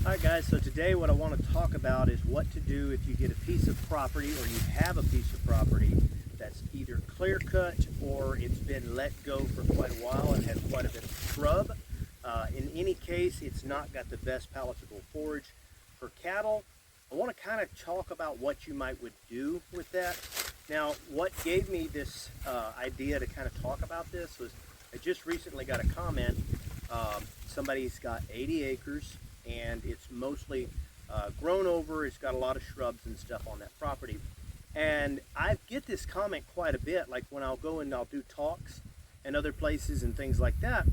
Alright guys, so today what I want to talk about is what to do if you get a piece of property or you have a piece of property that's either clear cut or it's been let go for quite a while and has quite a bit of shrub. In any case, it's not got the best palatable forage for cattle. I want to kind of talk about what you might would do with that. Now, what gave me this idea to kind of talk about this was I just recently got a comment. Somebody's got 80 acres and it's mostly grown over. It's got a lot of shrubs and stuff on that property. And I get this comment quite a bit, like when I'll go and I'll do talks and other places and things like that.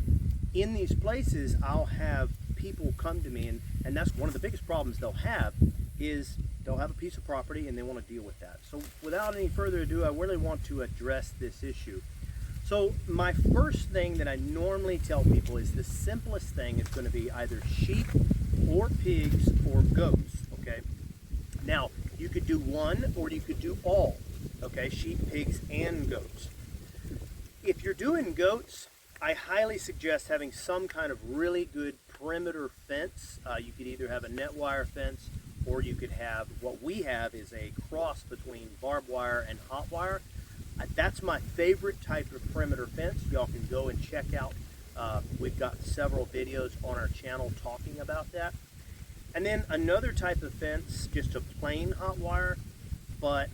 In these places, I'll have people come to me, and that's one of the biggest problems they'll have is they'll have a piece of property and they want to deal with that. So without any further ado, I really want to address this issue. So my first thing that I normally tell people is the simplest thing is going to be either sheep or pigs or goats, okay? Now, you could do one or you could do all, okay? Sheep, pigs, and goats. If you're doing goats, I highly suggest having some kind of really good perimeter fence. You could either have a net wire fence or you could have, what we have is a cross between barbed wire and hot wire. That's my favorite type of perimeter fence. Y'all can go and check out. We've got several videos on our channel talking about that. And then another type of fence, just a plain hot wire, but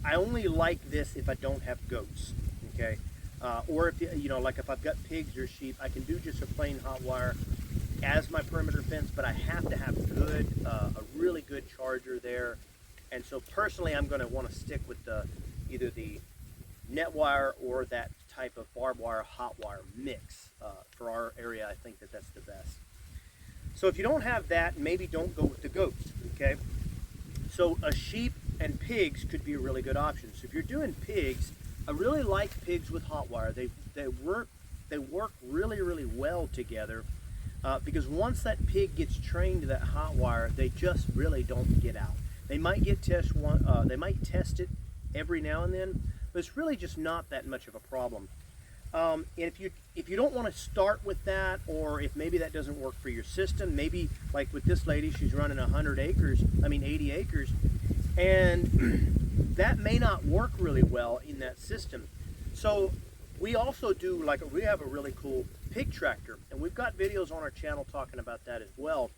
I only like this if I don't have goats, okay? Or if, you know, like if I've got pigs or sheep, I can do just a plain hot wire as my perimeter fence, but I have to have a really good charger there. And so personally, I'm gonna wanna stick with either the net wire or that type of barbed wire hot wire mix. For our area, I think that's the best. So if you don't have that, maybe don't go with the goats, okay? So a sheep and pigs could be a really good option. So if you're doing pigs, I really like pigs with hot wire. They work really well together because once that pig gets trained to that hot wire, they just really don't get out. They might they might test it every now and then, but it's really just not that much of a problem. And if you don't want to start with that, or if maybe that doesn't work for your system, maybe like with this lady, she's running 80 acres, and that may not work really well in that system. So we also do, we have a really cool pig tractor, and we've got videos on our channel talking about that as well.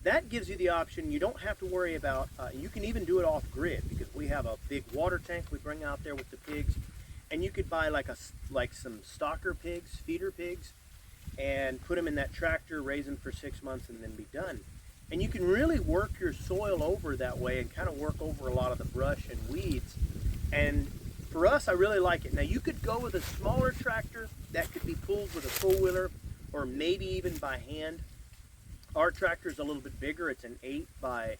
That gives you the option. You don't have to worry about, you can even do it off grid because we have a big water tank we bring out there with the pigs. And you could buy like some stocker pigs, feeder pigs, and put them in that tractor, raise them for 6 months, and then be done. And you can really work your soil over that way and kind of work over a lot of the brush and weeds. And for us, I really like it. Now you could go with a smaller tractor that could be pulled with a four-wheeler or maybe even by hand. Our tractor is a little bit bigger. It's an 8 by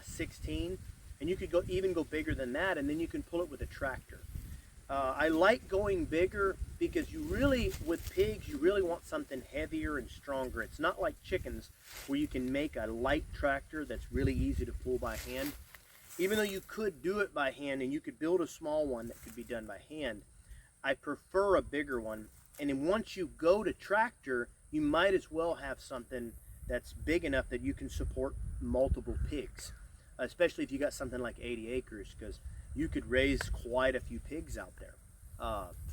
16, and you could even go bigger than that, and then you can pull it with a tractor. I like going bigger because with pigs, you really want something heavier and stronger. It's not like chickens where you can make a light tractor that's really easy to pull by hand. Even though you could do it by hand and you could build a small one that could be done by hand, I prefer a bigger one. And then once you go to tractor, you might as well have something that's big enough that you can support multiple pigs, especially if you got something like 80 acres, because you could raise quite a few pigs out there.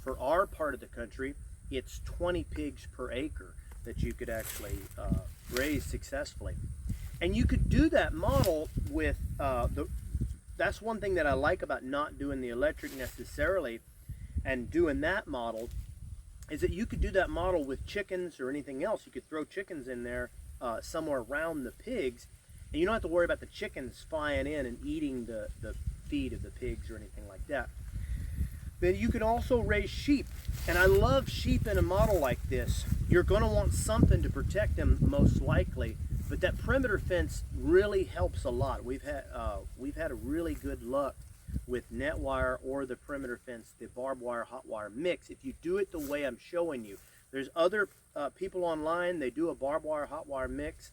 For our part of the country, it's 20 pigs per acre that you could actually raise successfully. And you could do that model with, that's one thing that I like about not doing the electric necessarily and doing that model, is that you could do that model with chickens or anything else. You could throw chickens in there somewhere around the pigs, and you don't have to worry about the chickens flying in and eating the feed of the pigs or anything like that. Then you can also raise sheep, and I love sheep in a model like this. You're going to want something to protect them most likely, but that perimeter fence really helps a lot. We've had a really good luck with net wire or the perimeter fence, the barbed wire hot wire mix, if you do it the way I'm showing you. There's other people online, they do a barbed wire hot wire mix.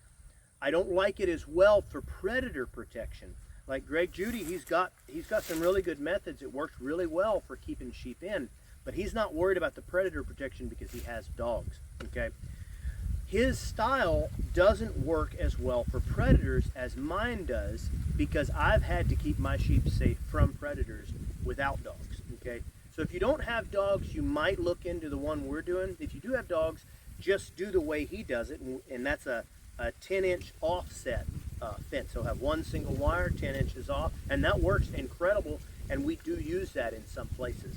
I don't like it as well for predator protection. Like Greg Judy, he's got some really good methods. It works really well for keeping sheep in, but he's not worried about the predator protection because he has dogs, okay? his style doesn't work as well for predators as mine does, because I've had to keep my sheep safe from predators without dogs, okay? So if you don't have dogs, you might look into the one we're doing. If you do have dogs, just do the way he does it, and that's a 10-inch offset fence. He'll have one single wire, 10 inches off, and that works incredible, and we do use that in some places.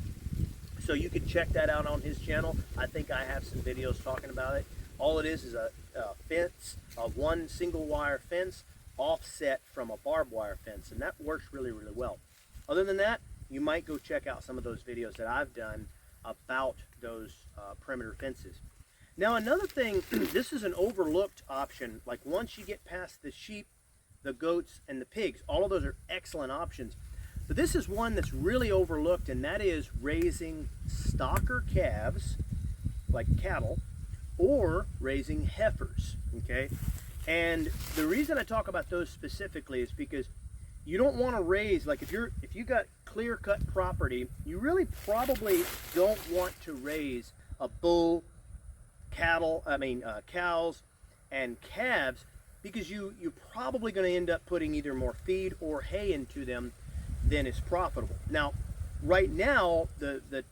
So you can check that out on his channel. I think I have some videos talking about it. All it is a fence, a one single wire fence offset from a barbed wire fence, and that works really, really well. Other than that, you might go check out some of those videos that I've done about those perimeter fences. Now another thing, this is an overlooked option. Like once you get past the sheep, the goats, and the pigs, all of those are excellent options. But this is one that's really overlooked, and that is raising stocker calves, like cattle, or raising heifers, okay? And the reason I talk about those specifically is because you don't want to raise, like if you got clear-cut property, you really probably don't want to raise a bull, cows and calves, because you're probably going to end up putting either more feed or hay into them than is profitable. Now, right now, the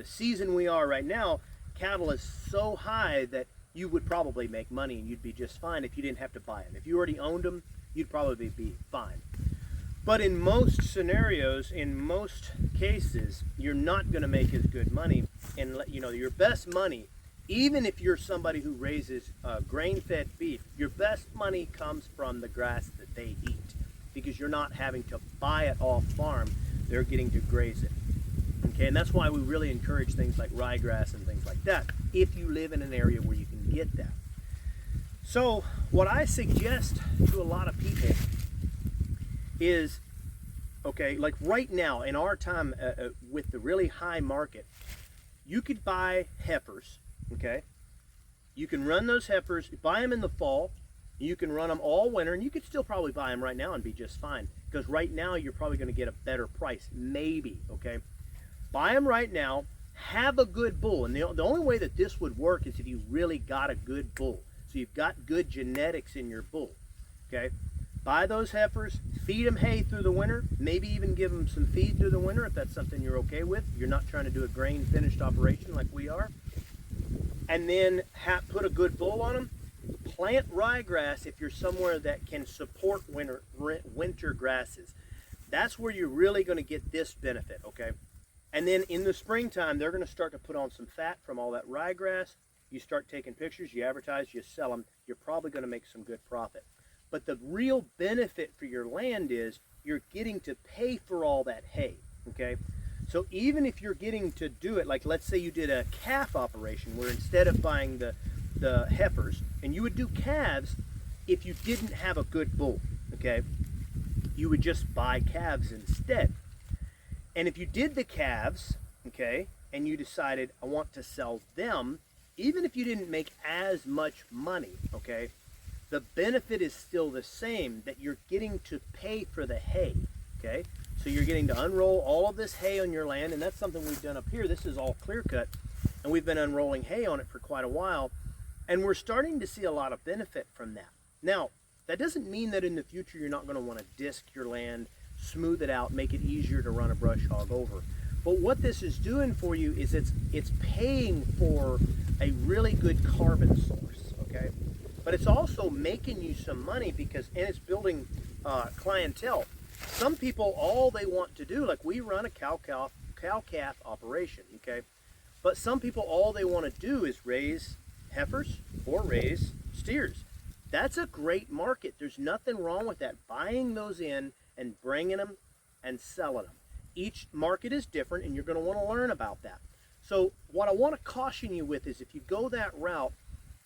season we are right now, cattle is so high that you would probably make money and you'd be just fine if you didn't have to buy them. If you already owned them, you'd probably be fine. But in most scenarios, in most cases, you're not going to make as good money. And your best money, even if you're somebody who raises grain-fed beef, your best money comes from the grass that they eat, because you're not having to buy it off farm. They're getting to graze it. Okay, and that's why we really encourage things like ryegrass and things like that, if you live in an area where you can get that. So what I suggest to a lot of people is, okay, like right now in our time with the really high market, you could buy heifers, okay? You can run those heifers, buy them in the fall, you can run them all winter, and you could still probably buy them right now and be just fine, because right now you're probably going to get a better price, maybe, okay? Buy them right now, have a good bull, and the only way that this would work is if you really got a good bull. So you've got good genetics in your bull, okay? Buy those heifers, feed them hay through the winter, maybe even give them some feed through the winter if that's something you're okay with. You're not trying to do a grain finished operation like we are. And then put a good bull on them. Plant ryegrass if you're somewhere that can support winter grasses. That's where you're really going to get this benefit, okay? And then in the springtime, they're going to start to put on some fat from all that ryegrass. You start taking pictures, you advertise, you sell them. You're probably going to make some good profit. But the real benefit for your land is you're getting to pay for all that hay, okay? So even if you're getting to do it, like let's say you did a calf operation where instead of buying the heifers, and you would do calves if you didn't have a good bull, okay? You would just buy calves instead. And if you did the calves, okay, and you decided, I want to sell them, even if you didn't make as much money, okay, the benefit is still the same, that you're getting to pay for the hay, okay? So you're getting to unroll all of this hay on your land, and that's something we've done up here. This is all clear cut, and we've been unrolling hay on it for quite a while, and we're starting to see a lot of benefit from that. Now, that doesn't mean that in the future you're not going to want to disc your land, smooth it out, make it easier to run a brush hog over. But what this is doing for you is it's paying for a really good carbon source, okay? But it's also making you some money and it's building clientele. Some people, all they want to do, like we run a cow-calf operation, okay? But some people, all they want to do is raise heifers or raise steers. That's a great market. There's nothing wrong with that. Buying those in and bringing them and selling them. Each market is different, and you're going to want to learn about that. So what I want to caution you with is if you go that route,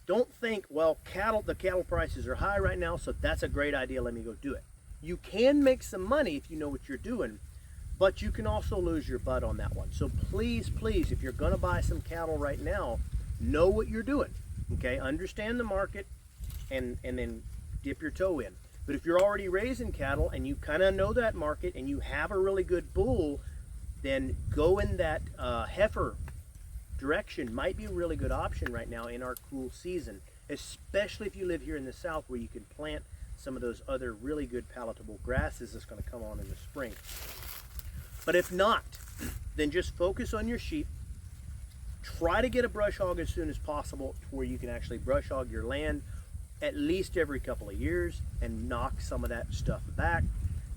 don't think, well, the cattle prices are high right now, so that's a great idea, let me go do it. You can make some money if you know what you're doing, but you can also lose your butt on that one. So please, please, if you're going to buy some cattle right now, know what you're doing, okay? Understand the market and then dip your toe in. But if you're already raising cattle and you kind of know that market and you have a really good bull, then go in that heifer direction might be a really good option right now in our cool season, especially if you live here in the south where you can plant some of those other really good palatable grasses that's going to come on in the spring. But if not, then just focus on your sheep. Try to get a brush hog as soon as possible to where you can actually brush hog your land at least every couple of years and knock some of that stuff back.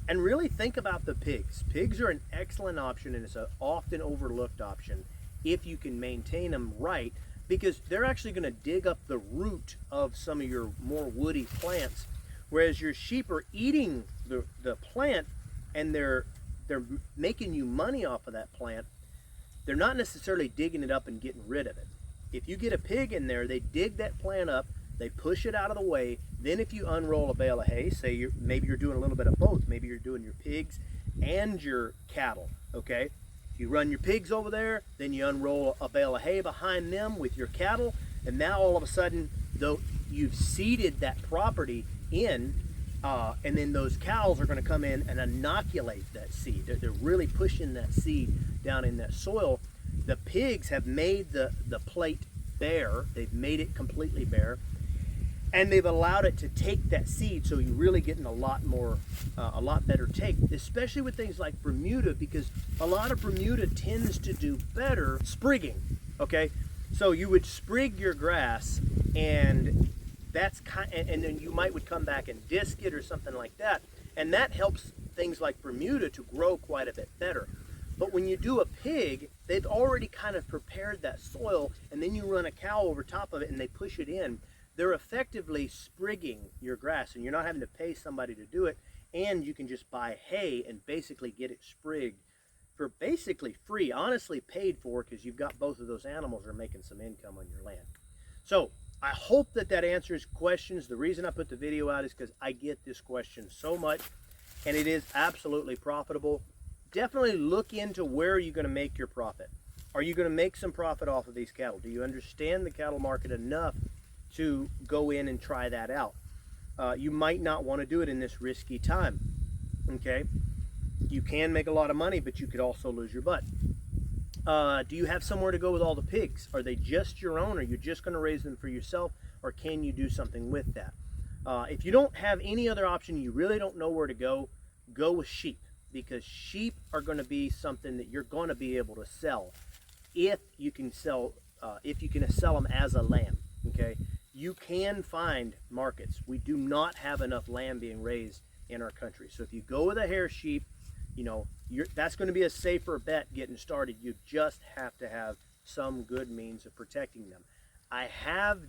And really think about the pigs. Pigs are an excellent option, and it's an often overlooked option if you can maintain them right, because they're actually going to dig up the root of some of your more woody plants, whereas your sheep are eating the plant and they're making you money off of that plant. They're not necessarily digging it up and getting rid of it. If you get a pig in there, they dig that plant up, they push it out of the way. Then if you unroll a bale of hay, say maybe you're doing a little bit of both. Maybe you're doing your pigs and your cattle, okay? You run your pigs over there, then you unroll a bale of hay behind them with your cattle, and now all of a sudden, though, you've seeded that property in, and then those cows are going to come in and inoculate that seed. They're really pushing that seed down in that soil. The pigs have made the plate bare. They've made it completely bare, and they've allowed it to take that seed, so you're really getting a lot better take, especially with things like Bermuda, because a lot of Bermuda tends to do better sprigging, okay? So you would sprig your grass, and and then you would come back and disc it or something like that, and that helps things like Bermuda to grow quite a bit better. But when you do a pig, they've already kind of prepared that soil, and then you run a cow over top of it and they push it in. They're effectively sprigging your grass, and you're not having to pay somebody to do it, and you can just buy hay and basically get it sprigged for basically free, honestly paid for, because you've got both of those animals are making some income on your land. So I hope that answers questions. The reason I put the video out is because I get this question so much, and it is absolutely profitable. Definitely look into where you're going to make your profit. Are you going to make some profit off of these cattle? Do you understand the cattle market enough to go in and try that out? You might not want to do it in this risky time, okay? You can make a lot of money, but you could also lose your butt. Do you have somewhere to go with all the pigs? Are they just your own? Are you just going to raise them for yourself, or can you do something with that? If you don't have any other option, you really don't know where to go with sheep, because sheep are going to be something that you're going to be able to sell if you can sell them as a lamb, okay? You can find markets. We do not have enough lamb being raised in our country. So if you go with a hair sheep, you know, that's going to be a safer bet getting started. You just have to have some good means of protecting them. I have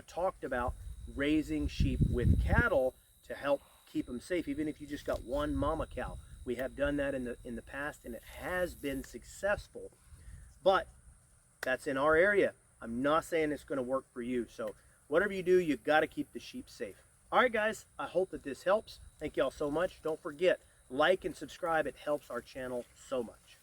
talked about raising sheep with cattle to help keep them safe, even if you just got one mama cow. We have done that in the past, and it has been successful. But that's in our area. I'm not saying it's going to work for you. So whatever you do, you've got to keep the sheep safe. All right, guys, I hope that this helps. Thank you all so much. Don't forget, like and subscribe. It helps our channel so much.